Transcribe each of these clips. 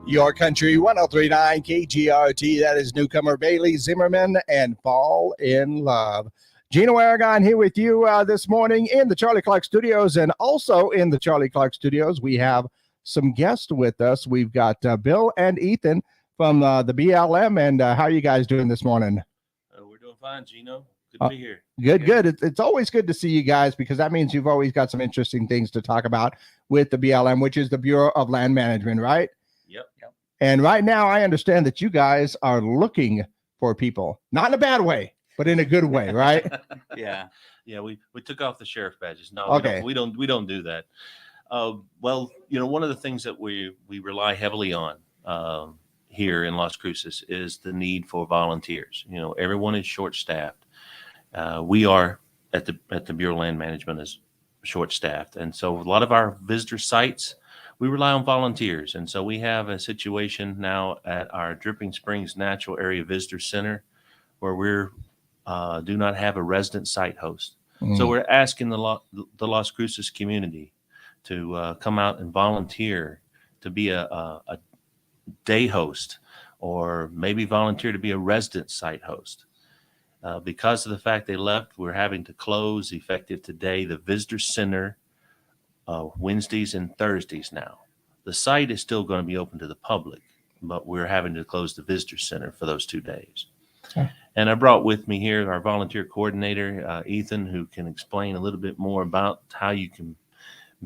Your Country 1039 KGRT. That is newcomer Bailey Zimmerman and Fall in Love. Gino Aragon here with you this morning in the Charlie Clark Studios, and also in the Charlie Clark Studios, we have some guests with us. We've got Bill and Ethan from the BLM, and how are you guys doing this morning? We're doing fine, Gino. Good to be here. Good. It's always good to see you guys because that means you've always got some interesting things to talk about with the BLM, which is the Bureau of Land Management, right? Yep. And right now, I understand that you guys are looking for people, not in a bad way, but in a good way, right? Yeah. We took off the sheriff badges. No, Okay. we don't do that. Well, one of the things that we rely heavily on here in Las Cruces is the need for volunteers. Everyone is short-staffed. We are at the Bureau of Land Management is short-staffed, and so a lot of our visitor sites, we rely on volunteers. And so we have a situation now at our Dripping Springs Natural Area Visitor Center where we're do not have a resident site host. So we're asking the Las Cruces community to come out and volunteer to be a day host, or maybe volunteer to be a resident site host. Because of the fact they left, we're having to close effective today the visitor center Wednesdays and Thursdays now. The site is still going to be open to the public, but we're having to close the visitor center for those 2 days. Okay. And I brought with me here our volunteer coordinator, Ethan, who can explain a little bit more about how you can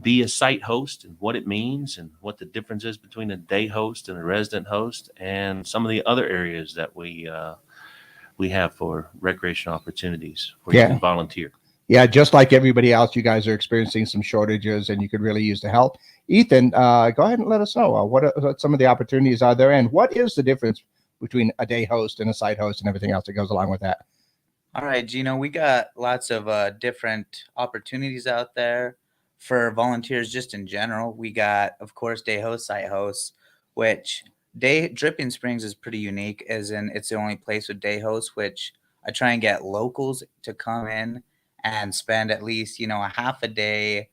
be a site host and what it means and what the difference is between a day host and a resident host, and some of the other areas that we have for recreation opportunities where you can volunteer. Yeah, just like everybody else, you guys are experiencing some shortages and you could really use the help. Ethan, go ahead and let us know what some of the opportunities are there, and what is the difference between a day host and a site host and everything else that goes along with that. All right, Gino, we got lots of different opportunities out there for volunteers just in general. We got, of course, day hosts, site hosts, which Dripping Springs is pretty unique, as in it's the only place with day hosts, which I try and get locals to come in and spend at least, a half a day,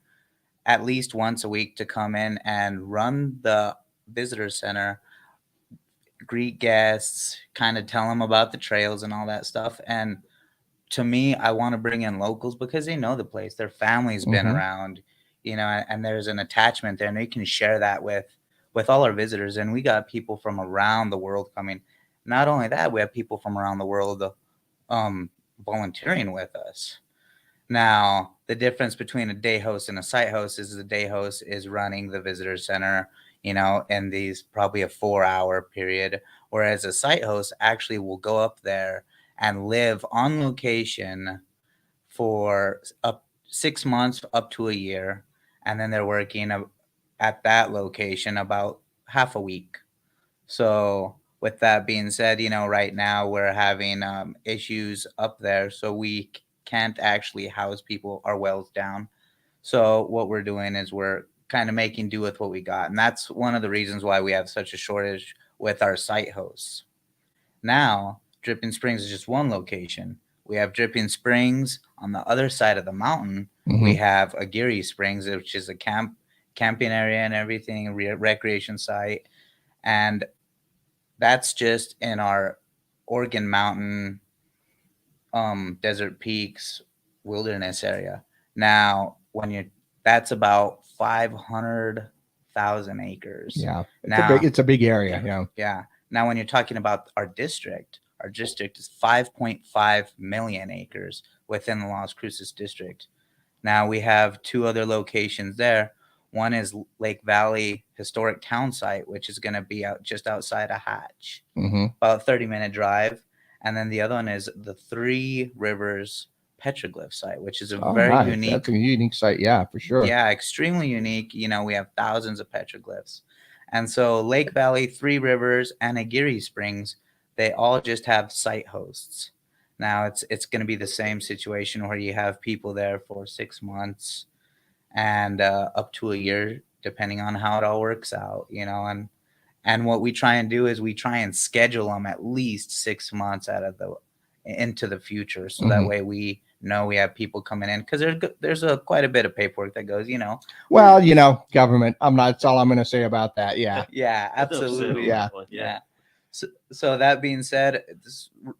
at least once a week, to come in and run the visitor center, greet guests, kind of tell them about the trails and all that stuff. And to me, I want to bring in locals because they know the place. Their family's been around, and there's an attachment there, and they can share that with all our visitors. And we got people from around the world coming. Not only that, we have people from around the world volunteering with us. Now, the difference between a day host and a site host is the day host is running the visitor center, in these probably a 4-hour period, whereas a site host actually will go up there and live on location for 6 months up to a year, and then they're working at that location about half a week. So with that being said, right now we're having issues up there, so we can't actually house people. Our well's down. So what we're doing is we're kind of making do with what we got. And that's one of the reasons why we have such a shortage with our site hosts. Now, Dripping Springs is just one location. We have Dripping Springs on the other side of the mountain. We have Aguirre Springs, which is a camping area and everything, a recreation site. And that's just in our Oregon Mountain, Desert Peaks, wilderness area. Now, that's about 500,000 acres. Yeah, it's a big area. Yeah. Now, when you're talking about our district is 5.5 million acres within the Las Cruces district. Now, we have 2 other locations there. One is Lake Valley Historic Town Site, which is going to be just outside of Hatch, about a 30-minute drive. And then the other one is the Three Rivers Petroglyph Site, which is a very unique. That's a unique site, yeah, for sure. Yeah, extremely unique. We have thousands of petroglyphs. And so Lake Valley, Three Rivers, and Aguirre Springs, they all just have site hosts. Now, it's going to be the same situation where you have people there for 6 months and up to a year, depending on how it all works out, And what we try and do is we try and schedule them at least 6 months into the future. So that way we know we have people coming in, because there's quite a bit of paperwork that goes, Well, government. That's all I'm going to say about that. Yeah. Yeah, absolutely. Yeah. Yeah. So that being said,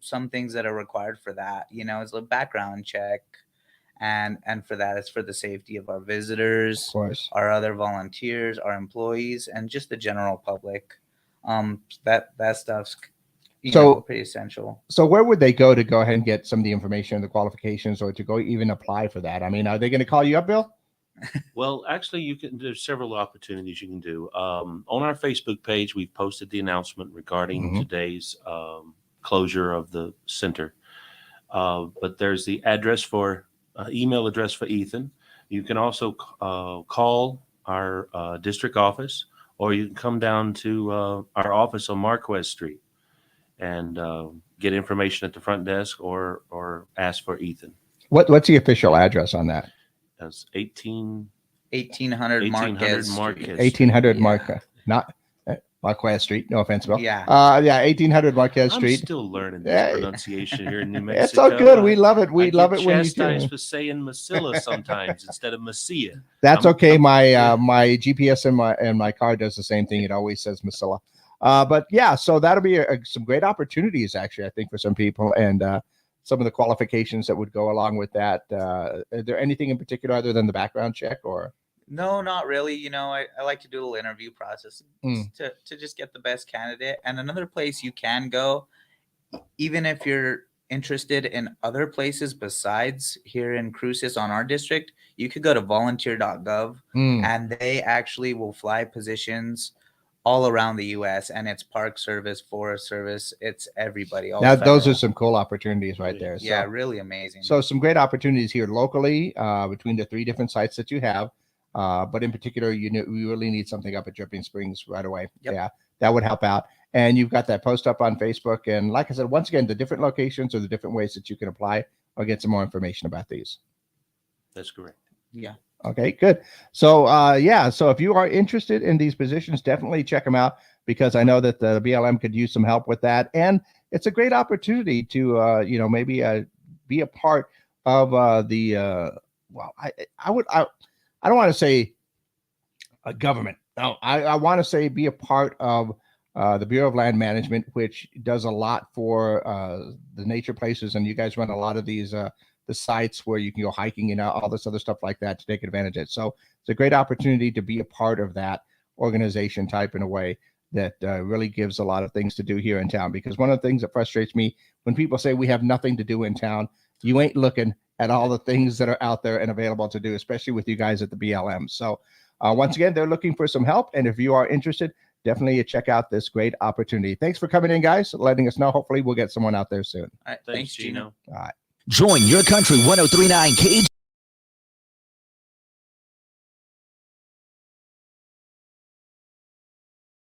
some things that are required for that, is a background check, and for that, it's for the safety of our visitors, Of course. our other volunteers, our employees, and just the general public. That stuff's pretty essential. So where would they go ahead and get some of the information, the qualifications, or to go even apply for that? I mean, are they going to call you up, Bill? Well, actually, there's several opportunities you can do. On our Facebook page, we've posted the announcement regarding today's closure of the center. But there's the email address for Ethan. You can also call our district office, or you can come down to our office on Marquez Street and get information at the front desk, or ask for Ethan. What's the official address on that? That's 1800 Marquez. 1800 Marquez, not Marquez Street. No offense, Bill. Yeah. 1800 Marquez Street. I'm still learning this pronunciation here in New Mexico. It's all good. We love it. We love it when you chastised do. for saying Masilla sometimes instead of Messia. That's okay. My my GPS in my car does the same thing. It always says Masilla. But yeah, so that'll be some great opportunities, actually, I think, for some people, and some of the qualifications that would go along with that. Is there anything in particular other than the background check, or? No, not really. I like to do a little interview process to just get the best candidate. And another place you can go, even if you're interested in other places besides here in Cruces on our district, you could go to volunteer.gov, and they actually will fly positions all around the U.S., and it's Park Service, Forest Service, it's everybody. Now, those are some cool opportunities right there. Yeah, really amazing. So some great opportunities here locally between the 3 different sites that you have. But in particular, we really need something up at Dripping Springs right away. Yep. Yeah, that would help out. And you've got that post up on Facebook. And like I said, once again, the different locations or the different ways that you can apply or get some more information about these. That's correct. Yeah. Okay, good. So, so if you are interested in these positions, definitely check them out, because I know that the BLM could use some help with that. And it's a great opportunity to, maybe be a part of I don't want to say a government. No, I want to say be a part of the Bureau of Land Management, which does a lot for the nature places. And you guys run a lot of these the sites where you can go hiking and all this other stuff like that to take advantage of it. So it's a great opportunity to be a part of that organization type in a way that really gives a lot of things to do here in town. Because one of the things that frustrates me when people say we have nothing to do in town, you ain't looking at all the things that are out there and available to do, especially with you guys at the BLM. So once again, they're looking for some help. And if you are interested, definitely check out this great opportunity. Thanks for coming in, guys, letting us know. Hopefully we'll get someone out there soon. All right. Thanks, Gino. All right. Join Your Country 103.9 KG.